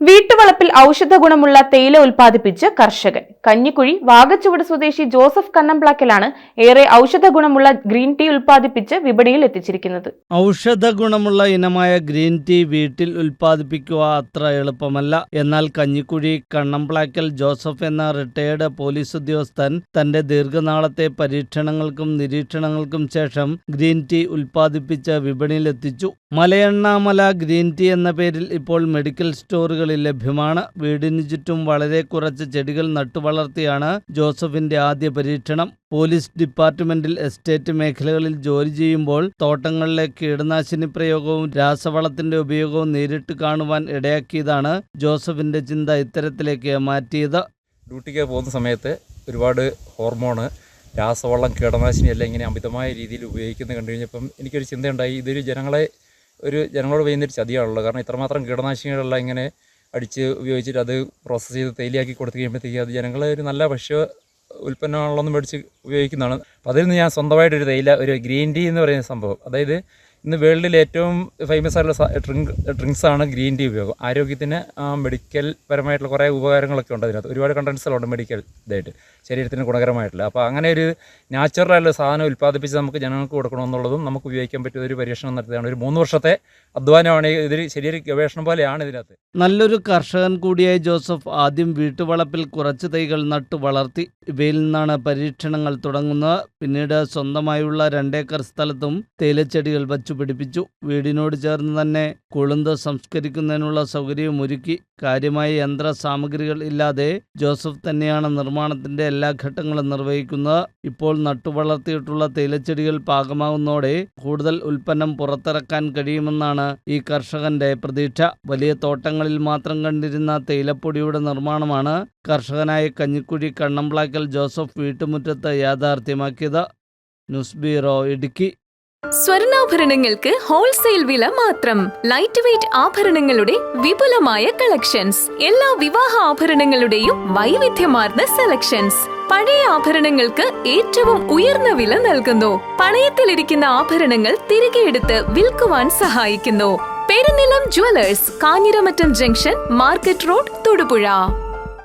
വീട്ടുവളപ്പിൽ ഔഷധ ഗുണമുള്ള തേയില ഉൽപ്പാദിപ്പിച്ച് കർഷകൻ. കഞ്ഞിക്കുഴി വാകച്ചുവട് സ്വദേശി ജോസഫ് കണ്ണംപ്ലാക്കലാണ് ഏറെ ഔഷധ ഗുണമുള്ള ഗ്രീൻ ടീ ഉൽപ്പാദിപ്പിച്ച് വിപണിയിൽ എത്തിച്ചിരിക്കുന്നത്. ഔഷധ ഗുണമുള്ള ഇനമായ ഗ്രീൻ ടീ വീട്ടിൽ ഉൽപ്പാദിപ്പിക്കുക അത്ര എളുപ്പമല്ല. എന്നാൽ കഞ്ഞിക്കുഴി കണ്ണംപ്ലാക്കൽ ജോസഫ് എന്ന റിട്ടയേർഡ് പോലീസ് ഉദ്യോഗസ്ഥൻ തന്റെ ദീർഘനാളത്തെ പരീക്ഷണങ്ങൾക്കും നിരീക്ഷണങ്ങൾക്കും ശേഷം ഗ്രീൻ ടീ ഉൽപ്പാദിപ്പിച്ച് വിപണിയിലെത്തിച്ചു. മലയണ്ണാമല ഗ്രീൻ ടീ എന്ന പേരിൽ ഇപ്പോൾ മെഡിക്കൽ സ്റ്റോറുകളിൽ ലഭ്യമാണ്. വീടിനു ചുറ്റും വളരെ കുറച്ച് ചെടികൾ നട്ടുവളർത്തിയാണ് ജോസഫിന്റെ ആദ്യ പരീക്ഷണം. പോലീസ് ഡിപ്പാർട്ട്മെന്റിൽ എസ്റ്റേറ്റ് മേഖലകളിൽ ജോലി ചെയ്യുമ്പോൾ തോട്ടങ്ങളിലെ കീടനാശിനി പ്രയോഗവും രാസവളത്തിന്റെ ഉപയോഗവും നേരിട്ട് കാണുവാൻ ഇടയാക്കിയതാണ് ജോസഫിന്റെ ചിന്ത ഇത്തരത്തിലേക്ക് മാറ്റിയത്. ഡ്യൂട്ടിക്ക് പോകുന്ന സമയത്ത് ഒരുപാട് ഹോർമോണ്, രാസവളം, കീടനാശിനി എല്ലാം ഇങ്ങനെ അമിതമായ രീതിയിൽ ഉപയോഗിക്കുന്നത് കണ്ടു കഴിഞ്ഞപ്പം എനിക്കൊരു ചിന്തയുണ്ടായി, ഇതൊരു ജനങ്ങളോട് ചെയ്യുന്നൊരു ചതിയാണല്ലോ. കാരണം ഇത്രമാത്രം കീടനാശിനികളെല്ലാം ഇങ്ങനെ അടിച്ച് ഉപയോഗിച്ചിട്ട് അത് പ്രോസസ്സ് ചെയ്ത് തേയിലയാക്കി കൊടുത്തു കഴിയുമ്പോഴത്തേക്ക് അത് ജനങ്ങളെ ഒരു നല്ല ഭക്ഷ്യ ഉൽപ്പന്നങ്ങളൊന്നും മേടിച്ച് ഉപയോഗിക്കുന്നതാണ്. അപ്പോൾ അതിൽ നിന്ന് ഞാൻ സ്വന്തമായിട്ടൊരു തേയില, ഒരു ഗ്രീൻ ടീ എന്ന് പറയുന്ന സംഭവം, അതായത് ഇന്ന് വേൾഡിൽ ഏറ്റവും ഫേമസ് ആയിട്ടുള്ള ഡ്രിങ്ക്സാണ് ഗ്രീൻ ടീ ഉപയോഗം. ആരോഗ്യത്തിന് മെഡിക്കൽ പരമായിട്ടുള്ള കുറേ ഉപകാരങ്ങളൊക്കെ ഉണ്ട്. അതിനകത്ത് ഒരുപാട് കണ്ടൻസുകളുണ്ട് മെഡിക്കൽ ഇതായിട്ട്, ശരീരത്തിന് ഗുണകരമായിട്ടുള്ള. അപ്പോൾ അങ്ങനെ ഒരു നാച്ചുറലായിട്ടുള്ള സാധനം ഉൽപ്പാദിപ്പിച്ച് നമുക്ക് ജനങ്ങൾക്ക് കൊടുക്കണമെന്നുള്ളതും നമുക്ക് ഉപയോഗിക്കാൻ പറ്റിയ ഒരു പരീക്ഷണം നടത്തിയതാണ്. ഒരു 3 വർഷത്തെ അധ്വാനമാണ്. ഇതൊരു ശരിയൊരു ഗവേഷണം പോലെയാണ് ഇതിനകത്ത്. നല്ലൊരു കർഷകൻ കൂടിയായ ജോസഫ് ആദ്യം വീട്ടുവളപ്പിൽ കുറച്ച് തൈകൾ നട്ടു വളർത്തി. ഇവയിൽ നിന്നാണ് പരീക്ഷണങ്ങൾ തുടങ്ങുന്നത്. പിന്നീട് സ്വന്തമായുള്ള 2 ഏക്കർ സ്ഥലത്തും തേയിലച്ചെടികൾ വച്ചു പിടിപ്പിച്ചു. വീടിനോട് ചേർന്ന് തന്നെ കൊളുന്ത് സംസ്കരിക്കുന്നതിനുള്ള സൗകര്യവും ഒരുക്കി. കാര്യമായ യന്ത്ര സാമഗ്രികൾ ഇല്ലാതെ ജോസഫ് തന്നെയാണ് നിർമ്മാണത്തിന്റെ എല്ലാ ഘട്ടങ്ങളും നിർവഹിക്കുന്നത്. ഇപ്പോൾ നട്ടുവളർത്തിയിട്ടുള്ള തേയിലച്ചെടികൾ പാകമാകുന്നതോടെ കൂടുതൽ ഉൽപ്പന്നം പുറത്തിറക്കാൻ കഴിയുമെന്നാണ് ഈ കർഷകന്റെ പ്രതീക്ഷ. വലിയ തോട്ടങ്ങളിൽ മാത്രം കണ്ടിരുന്ന തേയിലപ്പൊടിയുടെ നിർമ്മാണമാണ് കർഷകനായ കഞ്ഞിക്കുഴി കണ്ണംപ്ലാക്കൽ ജോസഫ് വീട്ടുമുറ്റത്ത് യാഥാർത്ഥ്യമാക്കിയത്. News bureau, Idukki. സ്വർണ്ണാഭരണങ്ങൾക്ക് ഹോൾസെയിൽ വില മാത്രം. ലൈറ്റ് വെയ്റ്റ് ആഭരണങ്ങളുടെ വിപുലമായ കളക്ഷൻസ്. എല്ലാ വിവാഹ ആഭരണങ്ങളുടെയും വൈവിധ്യമാർന്ന സെലക്ഷൻസ്. പഴയ ആഭരണങ്ങൾക്ക് ഏറ്റവും ഉയർന്ന വില നൽകുന്നു. പണയത്തിലിരിക്കുന്ന ആഭരണങ്ങൾ തിരികെ എടുത്ത് വിൽക്കുവാൻ സഹായിക്കുന്നു. Perunnilam jewellers, Kanjiramattom junction, market road, Thodupuzha.